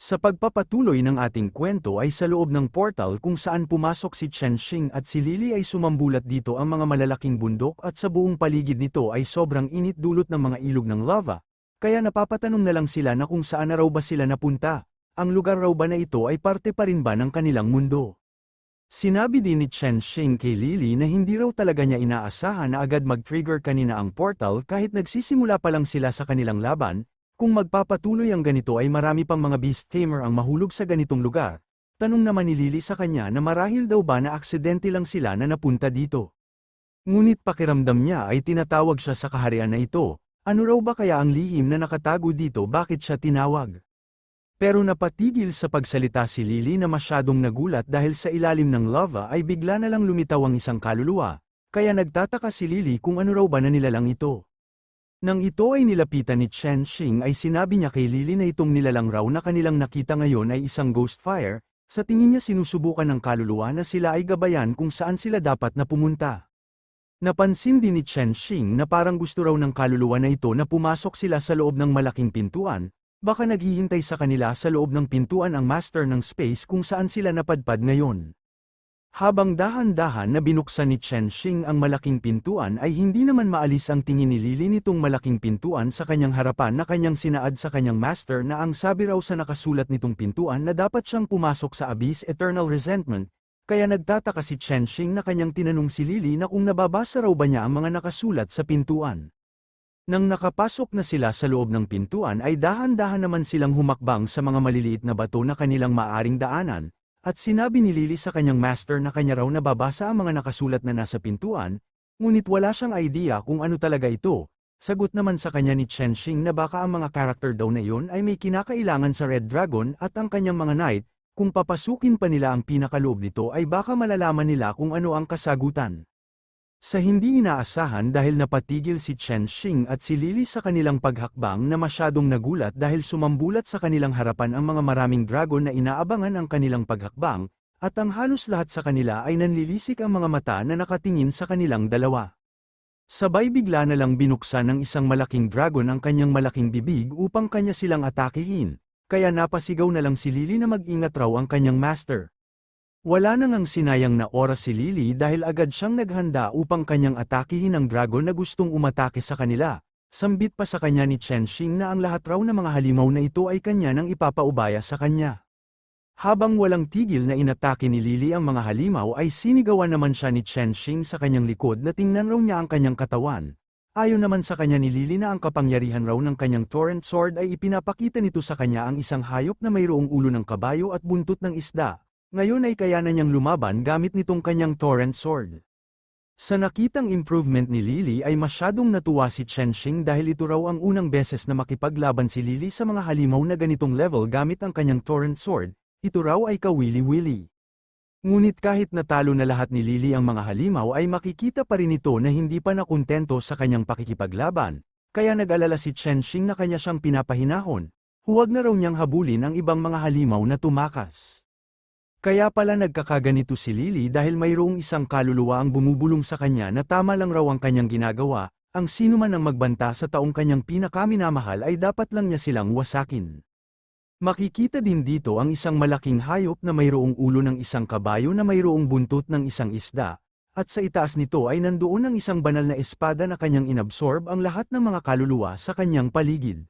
Sa pagpapatuloy ng ating kwento ay sa loob ng portal kung saan pumasok si Chen Xing at si Lily ay sumambulat dito ang mga malalaking bundok at sa buong paligid nito ay sobrang init dulot ng mga ilog ng lava, kaya napapatanong na lang sila na kung saan na raw ba sila napunta, ang lugar raw ba na ito ay parte pa rin ba ng kanilang mundo. Sinabi din ni Chen Xing kay Lily na hindi raw talaga niya inaasahan na agad mag-trigger kanina ang portal kahit nagsisimula pa lang sila sa kanilang laban. Kung magpapatuloy ang ganito ay marami pang mga beast tamer ang mahulog sa ganitong lugar. Tanong naman ni Lily sa kanya na marahil daw ba na aksidente lang sila na napunta dito. Ngunit pakiramdam niya ay tinatawag siya sa kaharian na ito. Ano raw ba kaya ang lihim na nakatago dito, bakit siya tinawag? Pero napatigil sa pagsalita si Lily na masyadong nagulat dahil sa ilalim ng lava ay bigla na lang lumitaw ang isang kaluluwa. Kaya nagtataka si Lily kung ano raw ba na nilalang ito. Nang ito ay nilapitan ni Chen Xing ay sinabi niya kay Lily na itong nilalang raw na kanilang nakita ngayon ay isang ghost fire, sa tingin niya sinusubukan ng kaluluwa na sila ay gabayan kung saan sila dapat na pumunta. Napansin din ni Chen Xing na parang gusto raw ng kaluluwa na ito na pumasok sila sa loob ng malaking pintuan, baka naghihintay sa kanila sa loob ng pintuan ang master ng space kung saan sila napadpad ngayon. Habang dahan-dahan na binuksan ni Chen Xing ang malaking pintuan ay hindi naman maalis ang tingin ni Lily nitong malaking pintuan sa kanyang harapan na kanyang sinaad sa kanyang master na ang sabi raw sa nakasulat nitong pintuan na dapat siyang pumasok sa Abyss Eternal Resentment, kaya nagtataka si Chen Xing na kanyang tinanong si Lily na kung nababasa raw ba niya ang mga nakasulat sa pintuan. Nang nakapasok na sila sa loob ng pintuan ay dahan-dahan naman silang humakbang sa mga maliliit na bato na kanilang maaring daanan. At sinabi ni Lily sa kanyang master na kanya raw nababasa ang mga nakasulat na nasa pintuan, ngunit wala siyang idea kung ano talaga ito. Sagot naman sa kanya ni Chen Xing na baka ang mga karakter daw na iyon ay may kinakailangan sa Red Dragon at ang kanyang mga knight, kung papasukin pa nila ang pinakaloob nito ay baka malalaman nila kung ano ang kasagutan. Sa hindi inaasahan dahil napatigil si Chen Xing at si Lily sa kanilang paghakbang na masyadong nagulat dahil sumambulat sa kanilang harapan ang mga maraming dragon na inaabangan ang kanilang paghakbang, at ang halos lahat sa kanila ay nanlilisik ang mga mata na nakatingin sa kanilang dalawa. Sabay bigla na lang binuksan ng isang malaking dragon ang kanyang malaking bibig upang kanya silang atakihin, kaya napasigaw na lang si Lily na mag-ingat raw ang kanyang master. Wala na ngang sinayang na oras si Lily dahil agad siyang naghanda upang kanyang atakihin ang dragon na gustong umatake sa kanila. Sambit pa sa kanya ni Chen Xing na ang lahat raw ng mga halimaw na ito ay kanya nang ipapaubaya sa kanya. Habang walang tigil na inatake ni Lily ang mga halimaw ay sinigawan naman siya ni Chen Xing sa kanyang likod na tingnan raw niya ang kanyang katawan. Ayon naman sa kanya ni Lily na ang kapangyarihan raw ng kanyang torrent sword ay ipinapakita nito sa kanya ang isang hayop na mayroong ulo ng kabayo at buntot ng isda. Ngayon ay kaya na niyang lumaban gamit nitong kanyang torrent sword. Sa nakitang improvement ni Lily ay masyadong natuwa si Chen Xing dahil ito raw ang unang beses na makipaglaban si Lily sa mga halimaw na ganitong level gamit ang kanyang torrent sword, ito raw ay kawili-wili. Ngunit kahit natalo na lahat ni Lily ang mga halimaw ay makikita pa rin ito na hindi pa nakontento sa kanyang pakikipaglaban, kaya nag-alala si Chen Xing na kanya siyang pinapahinahon, huwag na raw niyang habulin ang ibang mga halimaw na tumakas. Kaya pala nagkakaganito si Lily dahil mayroong isang kaluluwa ang bumubulong sa kanya na tama lang raw ang kanyang ginagawa, ang sino man ang magbanta sa taong kanyang pinakaminamahal ay dapat lang niya silang wasakin. Makikita din dito ang isang malaking hayop na mayroong ulo ng isang kabayo na mayroong buntot ng isang isda, at sa itaas nito ay nandoon ang isang banal na espada na kanyang inabsorb ang lahat ng mga kaluluwa sa kanyang paligid.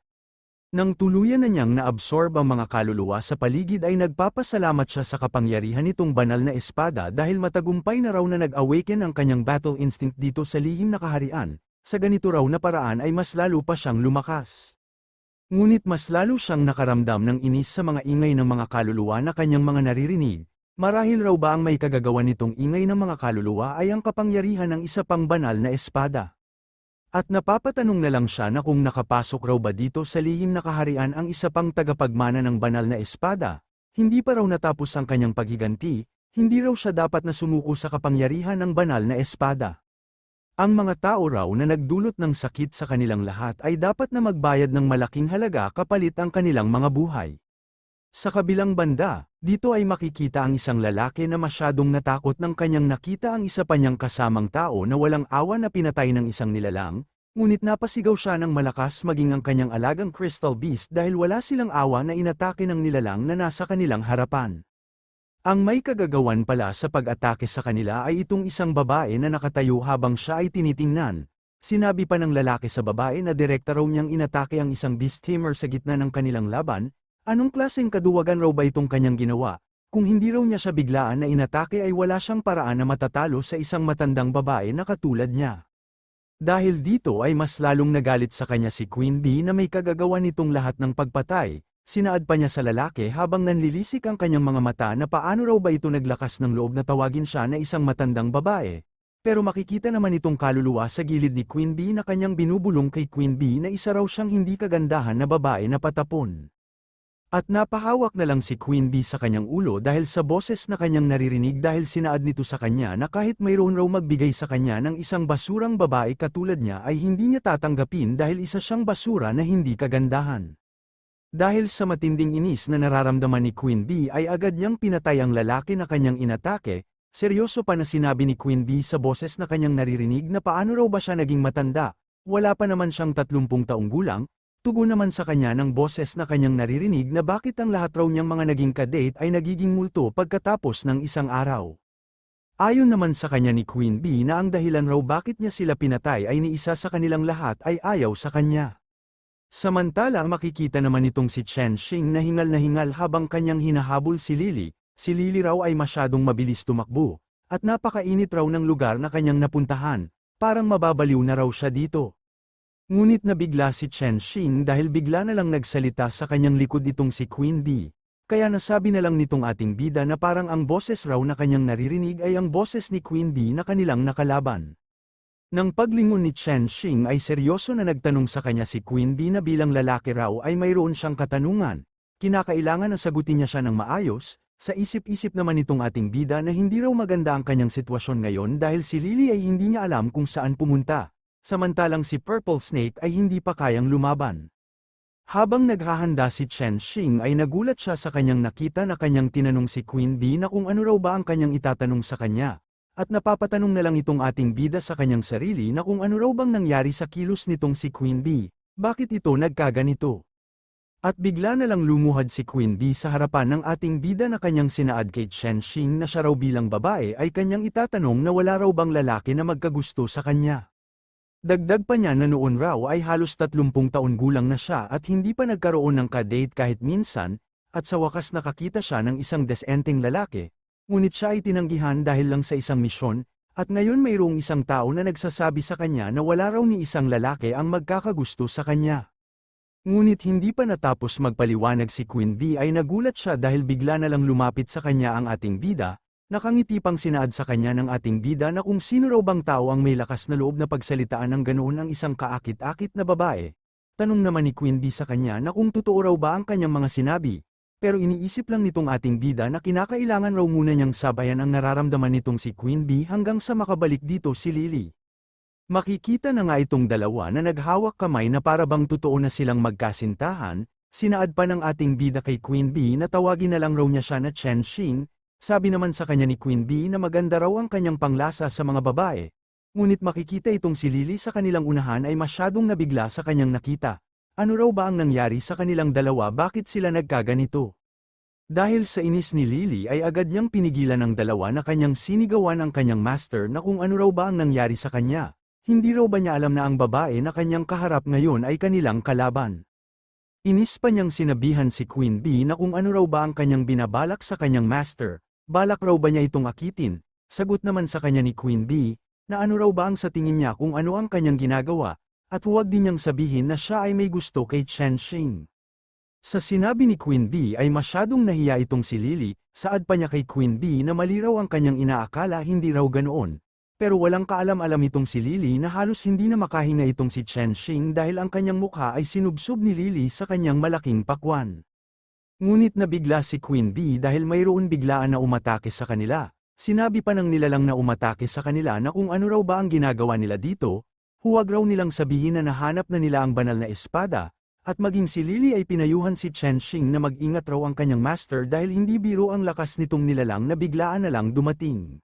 Nang tuluyan na niyang naabsorb ang mga kaluluwa sa paligid ay nagpapasalamat siya sa kapangyarihan nitong banal na espada dahil matagumpay na raw na nag-awaken ang kanyang battle instinct dito sa lihim na kaharian, sa ganito raw na paraan ay mas lalo pa siyang lumakas. Ngunit mas lalo siyang nakaramdam ng inis sa mga ingay ng mga kaluluwa na kanyang mga naririnig, marahil raw ba ang may kagagawa nitong ingay ng mga kaluluwa ay ang kapangyarihan ng isa pang banal na espada. At napapatanong na lang siya na kung nakapasok raw ba dito sa lihim na kaharian ang isa pang tagapagmana ng banal na espada, hindi pa raw natapos ang kanyang paghiganti, hindi raw siya dapat na sumuko sa kapangyarihan ng banal na espada. Ang mga tao raw na nagdulot ng sakit sa kanilang lahat ay dapat na magbayad ng malaking halaga kapalit ang kanilang mga buhay. Sa kabilang banda, dito ay makikita ang isang lalaki na masyadong natakot nang kanyang nakita ang isa pa niyang kasamang tao na walang awa na pinatay ng isang nilalang, Ngunit napasigaw siya ng malakas maging ang kanyang alagang Crystal Beast dahil wala silang awa na inatake ng nilalang na nasa kanilang harapan. Ang may kagagawan pala sa pag-atake sa kanila ay itong isang babae na nakatayo habang siya ay tinitingnan. Sinabi pa ng lalaki sa babae na direkta raw niyang inatake ang isang beast tamer sa gitna ng kanilang laban. Anong klaseng kaduwagan raw ba itong kanyang ginawa? Kung hindi raw niya siya biglaan na inatake ay wala siyang paraan na matatalo sa isang matandang babae na katulad niya. Dahil dito ay mas lalong nagalit sa kanya si Queen Bee na may kagagawa nitong lahat ng pagpatay. Sinaad pa niya sa lalaki habang nanlilisik ang kanyang mga mata na paano raw ba ito naglakas ng loob na tawagin siya na isang matandang babae. Pero makikita naman itong kaluluwa sa gilid ni Queen Bee na kanyang binubulong kay Queen Bee na isa raw siyang hindi kagandahan na babae na patapon. At napahawak na lang si Queen Bee sa kanyang ulo dahil sa boses na kanyang naririnig dahil sinaad nito sa kanya na kahit mayroon raw magbigay sa kanya ng isang basurang babae katulad niya ay hindi niya tatanggapin dahil isa siyang basura na hindi kagandahan. Dahil sa matinding inis na nararamdaman ni Queen Bee ay agad niyang pinatay ang lalaki na kanyang inatake. Seryoso pa na sinabi ni Queen Bee sa boses na kanyang naririnig na paano raw ba siya naging matanda, wala pa naman siyang 30 taong gulang. Tugon naman sa kanya ng boses na kanyang naririnig na bakit ang lahat raw niyang mga naging kadate ay nagiging multo pagkatapos ng isang araw. Ayon naman sa kanya ni Queen Bee na ang dahilan raw bakit niya sila pinatay ay ni isa sa kanilang lahat ay ayaw sa kanya. Samantala makikita naman itong si Chen Xing na hingal habang kanyang hinahabol si Lily. Si Lily raw ay masyadong mabilis tumakbo, at napakainit raw ng lugar na kanyang napuntahan, parang mababaliw na raw siya dito. Ngunit nabigla si Chen Xing dahil bigla na lang nagsalita sa kanyang likod itong si Queen Bee. Kaya nasabi na lang nitong ating bida na parang ang boses raw na kanyang naririnig ay ang boses ni Queen Bee na kanilang nakalaban. Nang paglingon ni Chen Xing ay seryoso na nagtanong sa kanya si Queen Bee na bilang lalaki raw ay mayroon siyang katanungan. Kinakailangan na sagutin niya siya ng maayos. Sa isip-isip naman itong ating bida na hindi raw maganda ang kanyang sitwasyon ngayon dahil si Lily ay hindi niya alam kung saan pumunta. Samantalang si Purple Snake ay hindi pa kayang lumaban. Habang naghahanda si Chen Xing ay nagulat siya sa kanyang nakita na kanyang tinanong si Queen Bee na kung ano raw ba ang kanyang itatanong sa kanya. At napapatanong na lang itong ating bida sa kanyang sarili na kung ano raw bang nangyari sa kilos nitong si Queen Bee, bakit ito nagkaganito. At bigla na lang lumuhad si Queen Bee sa harapan ng ating bida na kanyang sinaad kay Chen Xing na siya raw bilang babae ay kanyang itatanong na wala raw bang lalaki na magkagusto sa kanya. Dagdag pa niya na noon raw ay halos 30 taon gulang na siya at hindi pa nagkaroon ng kadate kahit minsan, at sa wakas nakakita siya ng isang desenteng lalaki. Ngunit siya ay tinanggihan dahil lang sa isang misyon, at ngayon mayroong isang tao na nagsasabi sa kanya na wala raw ni isang lalaki ang magkakagusto sa kanya. Ngunit hindi pa natapos magpaliwanag si Queen Bee ay nagulat siya dahil bigla na lang lumapit sa kanya ang ating bida, nakangiti pang sinaad sa kanya ng ating bida na kung sino raw bang tao ang may lakas na loob na pagsalitaan ng ganoon ang isang kaakit-akit na babae. Tanong naman ni Queen Bee sa kanya na kung totoo raw ba ang kanyang mga sinabi. Pero iniisip lang nitong ating bida na kinakailangan raw muna niyang sabayan ang nararamdaman nitong si Queen Bee hanggang sa makabalik dito si Lily. Makikita na nga itong dalawa na naghawak kamay na para bang totoo na silang magkasintahan. Sinaad pa ng ating bida kay Queen Bee na tawagin na lang raw niya siya na Chen Xing. Sabi naman sa kanya ni Queen Bee na maganda raw ang kanyang panglasa sa mga babae. Ngunit makikita itong si Lily sa kanilang unahan ay masyadong nabigla sa kanyang nakita. Ano raw ba ang nangyari sa kanilang dalawa, bakit sila nagkaganito? Dahil sa inis ni Lily ay agad niyang pinigilan ng dalawa na kanyang sinigawan ang kanyang master na kung ano raw ba ang nangyari sa kanya. Hindi raw ba niya alam na ang babae na kanyang kaharap ngayon ay kanilang kalaban? Inis pa niyang sinabihan si Queen Bee na kung ano raw ba ang kanyang binabalak sa kanyang master. Balak raw ba niya itong akitin? Sagot naman sa kanya ni Queen Bee na ano raw ba ang sa tingin niya kung ano ang kanyang ginagawa. At huwag din niyang sabihin na siya ay may gusto kay Chen Xing. Sa sinabi ni Queen Bee ay masyadong nahiya itong si Lily, saad pa niya kay Queen Bee na mali raw ang kanyang inaakala, hindi raw ganoon. Pero walang kaalam-alam itong si Lily na halos hindi na makahinga itong si Chen Xing dahil ang kanyang mukha ay sinubsob ni Lily sa kanyang malaking pakwan. Ngunit nabigla si Queen Bee dahil mayroon biglaan na umatake sa kanila. Sinabi pa ng nilalang na umatake sa kanila na kung ano raw ba ang ginagawa nila dito. Huwag raw nilang sabihin na nahanap na nila ang banal na espada, at maging si Lily ay pinayuhan si Chen Xing na mag-ingat raw ang kanyang master dahil hindi biro ang lakas nitong nilalang na biglaan na lang dumating.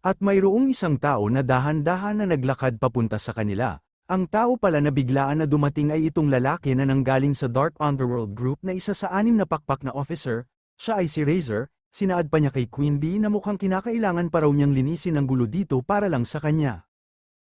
At mayroong isang tao na dahan-dahan na naglakad papunta sa kanila, Ang tao pala na biglaan na dumating ay itong lalaki na nanggaling sa Dark Underworld Group na isa sa 6 na pakpak na officer, siya ay si Razor, sinaad pa niya kay Queen Bee na mukhang kinakailangan pa raw niyang linisin ang gulo dito para lang sa kanya.